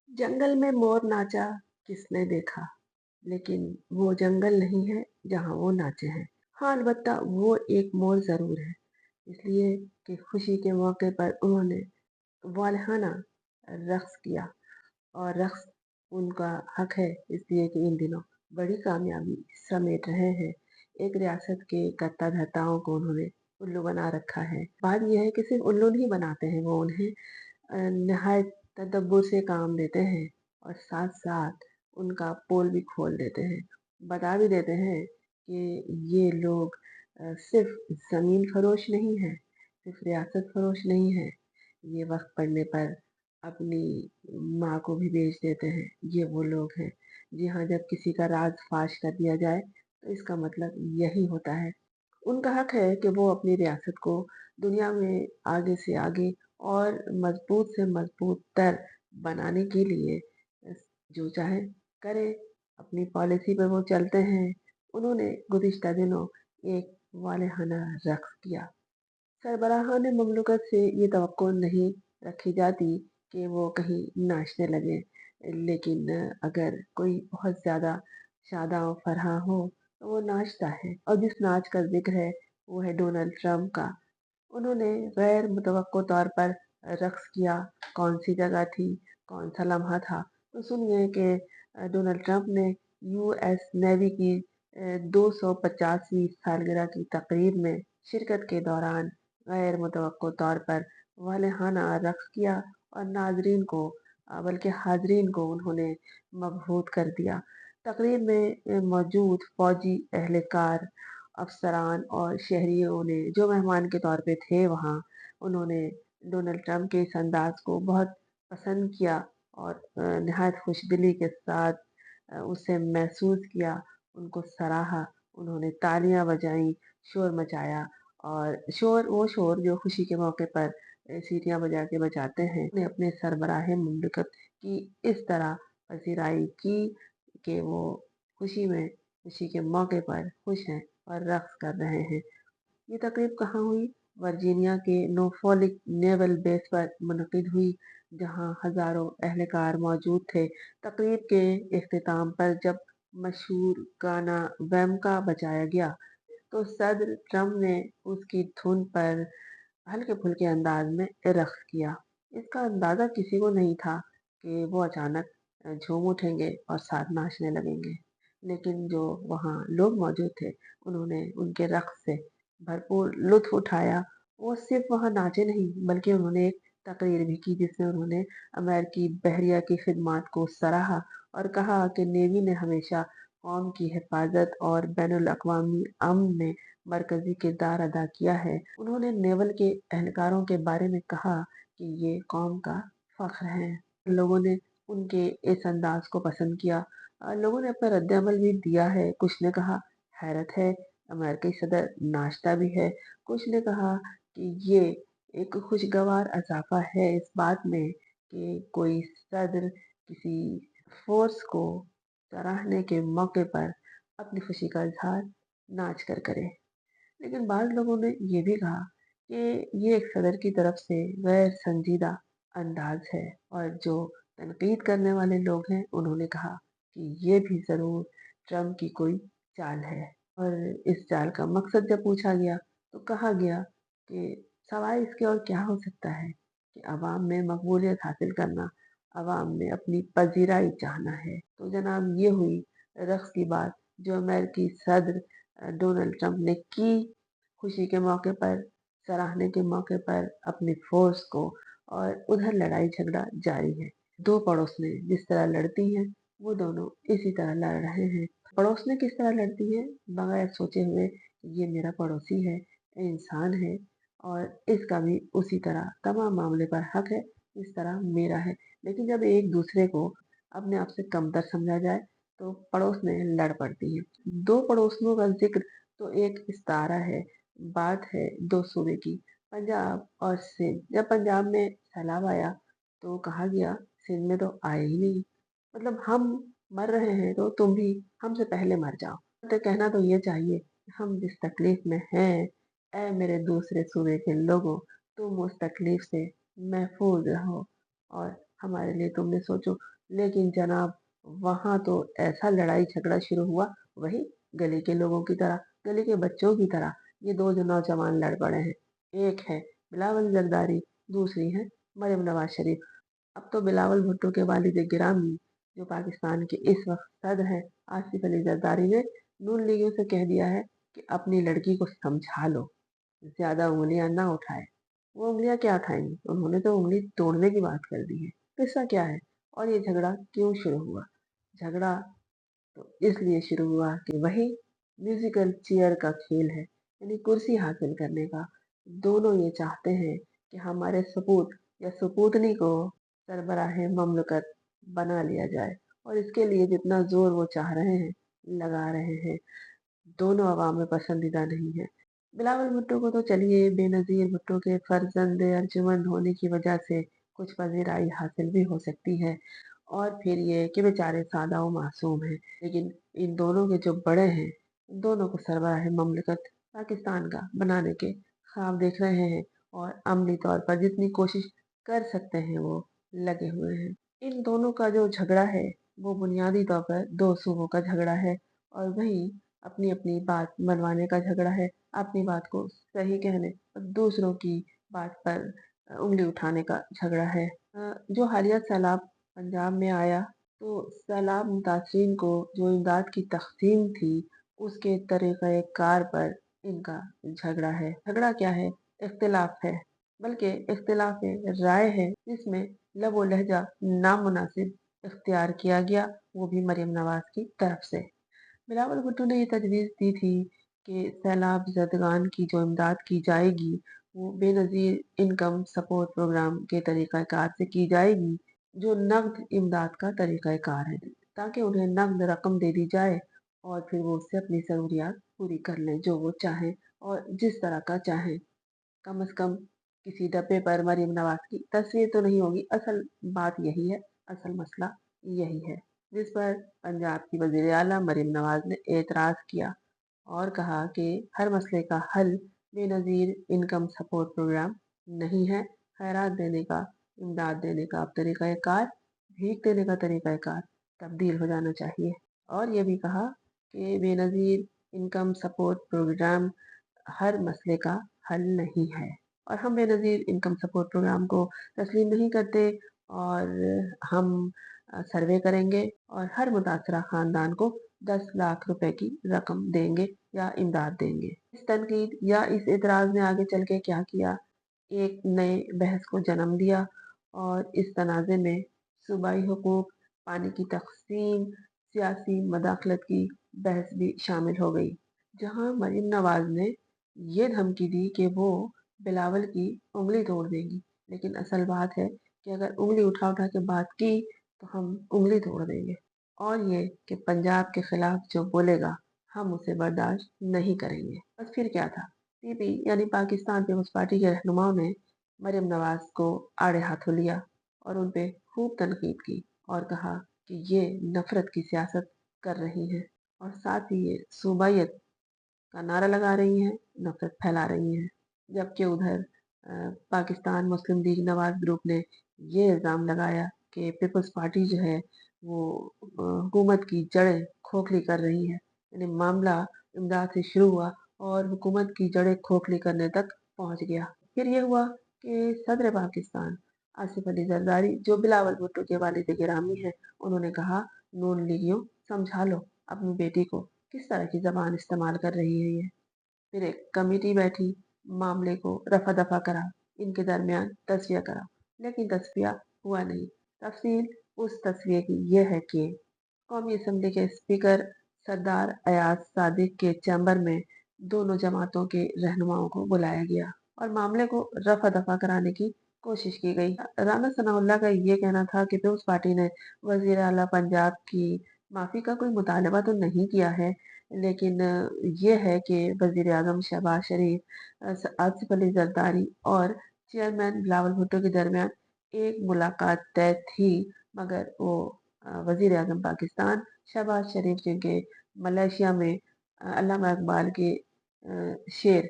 जंगल में मोर नाचा किसने देखा, लेकिन वो जंगल नहीं है जहाँ वो नाचे हैं। हाँ, अलबत्ता वो एक मोर जरूर है, इसलिए कि खुशी के मौके पर उन्होंने वालहाना रक्स किया। और रक्स उनका हक है, इसलिए कि इन दिनों बड़ी कामयाबी समेट रहे हैं। एक रियासत के कर्ता धर्ताओं को उन्होंने उल्लू बना रखा है। बात यह है कि सिर्फ उल्लू नहीं बनाते हैं, वो उन्हें नहायत तदब्बर से काम देते हैं और साथ-साथ उनका पोल भी खोल देते हैं। बता भी देते हैं कि ये लोग सिर्फ ज़मीन फ़रोश नहीं हैं, सिर्फ रियासत फ़रोश नहीं हैं, ये वक़्त पड़ने पर अपनी माँ को भी बेच देते हैं। ये वो लोग हैं। जी हाँ, जब किसी का राज़ फ़ाश कर दिया जाए, तो इसका मतलब यही होता है। उनका हक है कि वो अपनी रियासत को दुनिया में आगे से आगे और मजबूत से मजबूत तर बनाने के लिए जो चाहे करे। अपनी पॉलिसी पर वो चलते हैं। उन्होंने गुज़िश्ता दिनों एक वालेहाना रक्स किया। सरबराहान ममलकत से ये तवक्को नहीं रखी जाती कि वो कहीं नाचने लगे, लेकिन अगर कोई बहुत ज़्यादा शादा और फरहा हो तो वो नाचता है। और जिस नाच का जिक्र है वो है डोनाल्ड ट्रंप का। उन्होंने गैर मुतवक्को तौर पर रक्स किया। कौन सी जगह थी, कौन सा लम्हा था, तो सुनिए कि डोनाल्ड ट्रंप ने यूएस नेवी की 250वीं सालगिरह की तकरीब में शिरकत के दौरान गैर मुतवक्को तौर पर वालेहाना रक्स किया और नाजरीन को बल्कि हाजरीन को उन्होंने मबहूत कर दिया। तकरीब में मौजूद फौजी एहलकार, अफसरान और शहरियों ने जो मेहमान के तौर पे थे वहाँ, उन्होंने डोनाल्ड ट्रंप के इस अंदाज को बहुत पसंद किया और नहायत खुशदिली के साथ उसे महसूस किया, उनको सराहा, उन्होंने तालियां बजाई, शोर मचाया। और शोर जो खुशी के मौके पर सीटियां बजा के बजाते हैं। उन्हें अपने सरबराह मुमलिकत की इस तरह पजीराई की कि वो खुशी के मौके पर खुश हैं और रक्स कर रहे हैं। ये तकरीब कहाँ हुई? वर्जीनिया के नोफोलिक नेवल बेस पर मुनक़िद हुई, जहाँ हजारों एहलकार मौजूद थे। तकरीब के इख्तिताम पर जब मशहूर गाना "वैमका" बजाया गया, तो सदर ट्रंप ने उसकी धुन पर हल्के-फुल्के अंदाज में रक्स किया। इसका अंदाजा किसी को नहीं था कि वो अचानक झूम उठेंगे और साथ नाचने लगेंगे। लेकिन जो वहाँ लोग मौजूद थे, उन्होंने उनके रक्स से भरपूर लुत्फ़ उठाया। वो सिर्फ वहाँ नाचे नहीं, बल्कि उन्होंने एक तकरीर भी की जिसमें उन्होंने अमेरिकी बहरिया की खिदमात को सराहा और कहा कि नेवी ने हमेशा कौम की हिफाज़त और बैनुल अक़वामी अमन में मरकज़ी किरदार अदा किया है। उन्होंने नेवल के एहलकारों के बारे में कहा कि ये कौम का फ़ख्र हैं। लोगों ने उनके इस अंदाज़ को पसंद किया। लोगों ने अपना रद्द-अमल भी दिया है। कुछ ने कहा, हैरत है, अमेरिकी सदर नाचता भी है। कुछ ने कहा कि ये एक खुशगवार इज़ाफ़ा है इस बात में कि कोई सदर किसी फ़ोर्स को सराहने के मौके पर अपनी खुशी का इज़हार नाच कर करे। लेकिन बाज़ लोगों ने ये भी कहा कि ये एक सदर की तरफ से गैर संजीदा अंदाज है। और जो तनकीद करने वाले लोग हैं, उन्होंने कहा कि ये भी ज़रूर ट्रंप की कोई चाल है। और इस चाल का मकसद जब पूछा गया, तो कहा गया कि सवाए इसके और क्या हो सकता है कि अवाम में मकबूलियत हासिल करना, अवाम में अपनी पजीराई चाहना है। तो जनाब ये हुई रक्स की बात जो अमेरिकी सदर डोनाल्ड ट्रंप ने की खुशी के मौके पर, सराहने के मौके पर अपनी फोर्स को। और उधर लड़ाई झगड़ा जारी है। दो पड़ोसनें जिस तरह लड़ती हैं, वो दोनों इसी तरह लड़ रहे हैं। पड़ोसनें किस तरह लड़ती हैं? बगैर सोचे हुए कि ये मेरा पड़ोसी है, इंसान है और इसका भी उसी तरह तमाम मामले पर हक है, इस तरह मेरा है। लेकिन जब एक दूसरे को अपने आप से कमतर समझा जाए, तो पड़ोसनें लड़ पड़ती हैं। दो पड़ोसनों का जिक्र तो एक इस्तारा है। बात है दो सूबे की, पंजाब और सिंध। जब पंजाब में सैलाब आया, तो कहा गया सिंध में तो आए ही नहीं, मतलब हम मर रहे हैं तो तुम भी हमसे पहले मर जाओ। तो कहना तो ये चाहिए, हम जिस तकलीफ में हैं, ऐ मेरे दूसरे सूबे के लोगों, तुम उस तकलीफ से महफूज रहो और हमारे लिए तुमने सोचो। लेकिन जनाब वहां तो ऐसा लड़ाई झगड़ा शुरू हुआ, वही गली के लोगों की तरह, गली के बच्चों की तरह। ये दो जो नौजवान लड़ पड़े हैं, एक है बिलावल जरदारी, दूसरी है मरियम नवाज शरीफ। अब तो बिलावल भुट्टो के वालिद गिरामी जो पाकिस्तान के इस वक्त सदर हैं, आसिफ अली जरदारी ने नून लीगियों से कह दिया है कि अपनी लड़की को समझा लो, ज्यादा उंगलियां ना उठाए। वो उंगलियां क्या उठाएंगी, उन्होंने तो उंगली तोड़ने की बात कर दी है। किस्सा क्या है और ये झगड़ा क्यों शुरू हुआ? झगड़ा तो इसलिए शुरू हुआ कि वही म्यूजिकल चेयर का खेल है, यानी कुर्सी हासिल करने का। दोनों ये चाहते हैं कि हमारे सपूत या सपूतनी को सरबराह ममलकत बना लिया जाए, और इसके लिए जितना जोर वो चाह रहे हैं लगा रहे हैं। दोनों अवाम में पसंदीदा नहीं है। बिलावल भुट्टो को तो चलिए बेनजीर भुट्टो के फर्जंद अर्जुमंद होने की वजह से कुछ पजीराई हासिल भी हो सकती है, और फिर ये कि बेचारे सादा व मासूम हैं। लेकिन इन दोनों के जो बड़े हैं, इन दोनों को सरबराह ममलकत पाकिस्तान का बनाने के ख्वाब देख रहे हैं, और अमली तौर पर जितनी कोशिश कर सकते हैं वो लगे हुए हैं। इन दोनों का जो झगड़ा है वो बुनियादी तौर पर दो सूबों का झगड़ा है, और वही अपनी अपनी बात मनवाने का झगड़ा है, अपनी बात को सही कहने और दूसरों की बात पर उंगली उठाने का झगड़ा है। जो हालिया सैलाब पंजाब में आया, तो सैलाब मुतासरीन को जो इमदाद की तकसीम थी उसके तरीक़े कार पर इनका झगड़ा है। झगड़ा क्या है? इख्तिलाफ है, बल्कि इख्तिलाफ राय है, जिसमें लब व लहजा नामुनासिब इख्तियार किया गया, वो भी मरियम नवाज की तरफ से। बिलावल भुट्टो ने ये तजवीज़ दी थी कि सैलाब ज़दगान की जो इमदाद की जाएगी वो बेनज़ीर इनकम सपोर्ट प्रोग्राम के तरीक़ाकार से की जाएगी, जो नकद इमदाद का तरीक़ाकार है, ताकि उन्हें नकद रकम दे दी जाए और फिर वो उससे अपनी ज़रूरियात पूरी कर लें, जो वो चाहें और जिस तरह का चाहें। कम से कम किसी डब्बे पर मरियम नवाज की तस्वीर तो नहीं होगी। असल बात यही है, असल मसला यही है, जिस पर पंजाब की वजीर आला मरियम नवाज ने एतराज़ किया और कहा कि हर मसले का हल बेनज़ीर इनकम सपोर्ट प्रोग्राम नहीं है। खैरात देने का, इमदाद देने का अब तरीक़ाकार, भीख देने का तरीक़ाकार तब्दील हो जाना चाहिए। और ये भी कहा कि बेनज़ीर इनकम सपोर्ट प्रोग्राम हर मसले का हल नहीं है, और हम बेनज़ीर इनकम सपोर्ट प्रोग्राम को तस्लीम नहीं करते, और हम सर्वे करेंगे और हर मुतासरा ख़ानदान को 10 लाख रुपए की रकम देंगे या इमदाद देंगे। इस तनकीद या इस एतराज़ ने आगे चल के क्या किया, एक नए बहस को जन्म दिया, और इस तनाज़े में सूबाई हुकूक, पानी की तकसीम, सियासी मदाखलत की बहस भी शामिल हो गई, जहाँ मरियम नवाज ने ये धमकी दी कि वो बिलावल की उंगली तोड़ देंगी। लेकिन असल बात है कि अगर उंगली उठा उठा के बात की तो हम उंगली तोड़ देंगे, और ये कि पंजाब के खिलाफ जो बोलेगा हम उसे बर्दाश्त नहीं करेंगे। बस फिर क्या था, पीपी यानी पाकिस्तान पीपल्स पार्टी के रहनुमाओं ने मरियम नवाज को आड़े हाथों लिया और उन पे खूब तनकीद की और कहा कि ये नफरत की सियासत कर रही हैं, और साथ ही ये सूबाइयत का नारा लगा रही हैं, नफरत फैला रही हैं। जबकि उधर पाकिस्तान मुस्लिम लीग नवाज ग्रुप ने ये इल्ज़ाम लगाया कि पीपल्स पार्टी जो है वो हुकूमत की जड़ें खोखली कर रही है। यानी मामला इमदाद से शुरू हुआ और हुकूमत की जड़ें खोखली करने तक पहुंच गया। फिर ये हुआ कि सदर पाकिस्तान आसिफ अली जरदारी, जो बिलावल भुट्टो के वालिद गिरामी हैं, उन्होंने कहा, नून लीगियों समझा लो अपनी बेटी को, किस तरह की जबान इस्तेमाल कर रही है ये। फिर एक कमेटी बैठी, मामले को रफा दफा करा, इनके दरमियान तस्वीर करा, लेकिन तस्वीर हुआ नहीं। तफसील उस तस्वीर की यह है कि कौमी असम्बली के स्पीकर सरदार अयाज सादिक के चैम्बर में दोनों जमातों के रहनुमाओं को बुलाया गया और मामले को रफा दफा कराने की कोशिश की गई। राना सनाउल्लाह का ये कहना था कि पीपल्स पार्टी ने वजीर आला पंजाब की माफी का कोई मुतालबा तो नहीं किया है, लेकिन ये है कि वजीर आजम शहबाज शरीफ, आसिफ अली जरदारी और चेयरमैन बिलावल भुट्टो के दरमियान एक मुलाकात तय थी, मगर वो वजीर आजम पाकिस्तान शहबाज शरीफ, जिनके मलेशिया में अल्लामा इकबाल के शेर,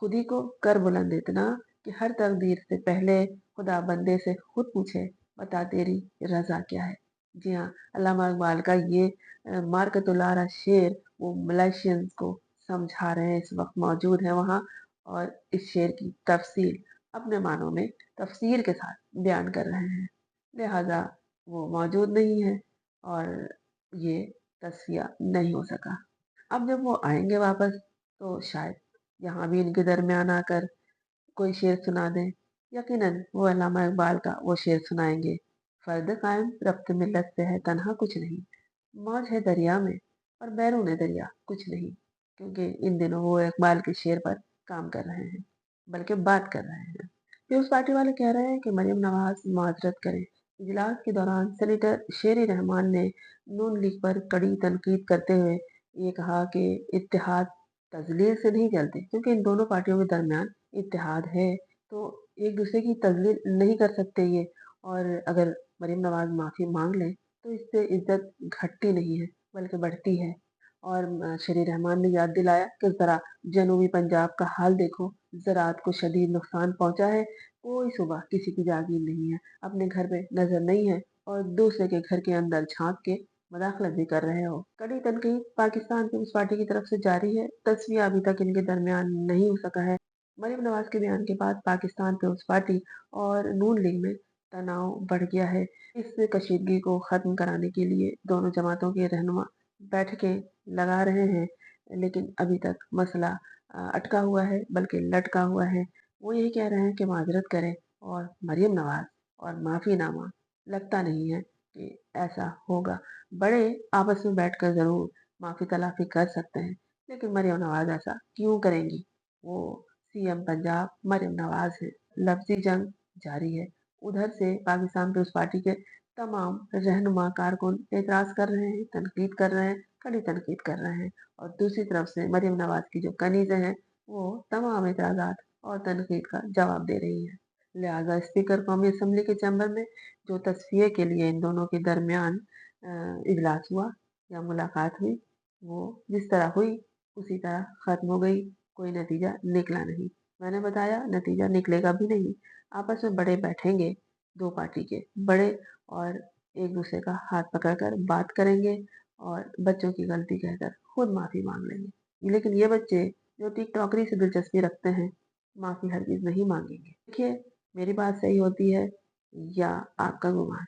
खुदी को कर बुलंद इतना कि हर तकदीर से पहले खुदा बंदे से खुद पूछे, बता तेरी रजा क्या है। जी हाँ, अल्लामा इकबाल का ये मार्कतुल्लाह शेर वो मलेशियंस को समझा रहे हैं, इस वक़्त मौजूद हैं वहाँ और इस शेर की तफ़सीर अपने मानों में तफ़सीर के साथ बयान कर रहे हैं। लिहाज़ा वो मौजूद नहीं है और ये तस्फ़िया नहीं हो सका। अब जब वो आएँगे वापस तो शायद यहाँ भी इनके दरमियान आकर कोई शेर सुना दें। यकीनन वो अल्लामा इकबाल का वो शेर सुनाएँगे। फ़र्द कायम रब्त मिल्लत से है तन्हा कुछ नहीं, मौज है दरिया में और बैरूने दरिया कुछ नहीं। क्योंकि इन दिनों वो इकबाल के शेर पर काम कर रहे हैं, बल्कि बात कर रहे हैं। पीपुल्स पार्टी वाले कह रहे हैं कि मरियम नवाज़ माज़रत करें। इजलास के दौरान सेनेटर शेर रहमान ने नून लीग पर कड़ी तनकीद करते हुए ये कहा कि इत्तेहाद तज़लील से नहीं चलते, क्योंकि इन दोनों पार्टियों के दरमियान इत्तेहाद है, तो एक दूसरे की तज़लील नहीं कर सकते ये। और अगर मरीम नवाज़ माफ़ी माँग लें, तो इससे इज़्ज़त घटती नहीं है, बल्कि बढ़ती है। और शेर रहमान ने याद दिलाया कि ज़रा जनूबी पंजाब का हाल देखो, ज़राअत को शदीद नुकसान पहुँचा है, कोई सुबह किसी की जागीर नहीं है, अपने घर पे नज़र नहीं है और दूसरे के घर के अंदर झाँक के मुदाखलत भी कर रहे हो। कड़ी तनकीद पाकिस्तान पीपुल्स पार्टी की तरफ से जारी है, तस्वीर अभी तक इनके दरमियान नहीं हो सका है। मरीम नवाज के बयान के बाद पाकिस्तान पीपुल्स पार्टी और नून लीग में तनाव बढ़ गया है। इस कशीदगी को खत्म कराने के लिए दोनों जमातों के रहनुमा बैठकें लगा रहे हैं, लेकिन अभी तक मसला अटका हुआ है, बल्कि लटका हुआ है। वो यही कह रहे हैं कि माजरत करें और मरीम नवाज और माफीनामा लगता नहीं है कि ऐसा होगा। बड़े आपस में बैठकर जरूर माफी तलाफी कर सकते हैं, लेकिन मरीम नवाज ऐसा क्यों करेंगी? वो सीएम पंजाब मरीम नवाज है। लफ्जी जंग जारी है। उधर से पाकिस्तान पीपुल्स पार्टी के तमाम रहनुमा कारकुन एतराज कर रहे हैं, तनकीद कर रहे हैं, कड़ी तनकीद कर रहे हैं और दूसरी तरफ से मरीम नवाज की जो कनीजें हैं वो तमाम एतराजात और तनकीद का जवाब दे रही हैं। लिहाजा स्पीकर कौमी असम्बली के चैम्बर में जो तस्फिये के लिए इन दोनों के दरमियान इजलास हुआ या मुलाकात हुई, वो जिस तरह हुई उसी तरह खत्म हो गई। कोई नतीजा निकला नहीं। मैंने बताया नतीजा निकलेगा भी नहीं। आपस में बड़े बैठेंगे, दो पार्टी के बड़े, और एक दूसरे का हाथ पकड़कर बात करेंगे और बच्चों की गलती कहकर खुद माफी मांग लेंगे। लेकिन ये बच्चे जो टिकटॉकरी से दिलचस्पी रखते हैं, माफी हरगिज नहीं मांगेंगे। देखिए, मेरी बात सही होती है या आपका गुमान।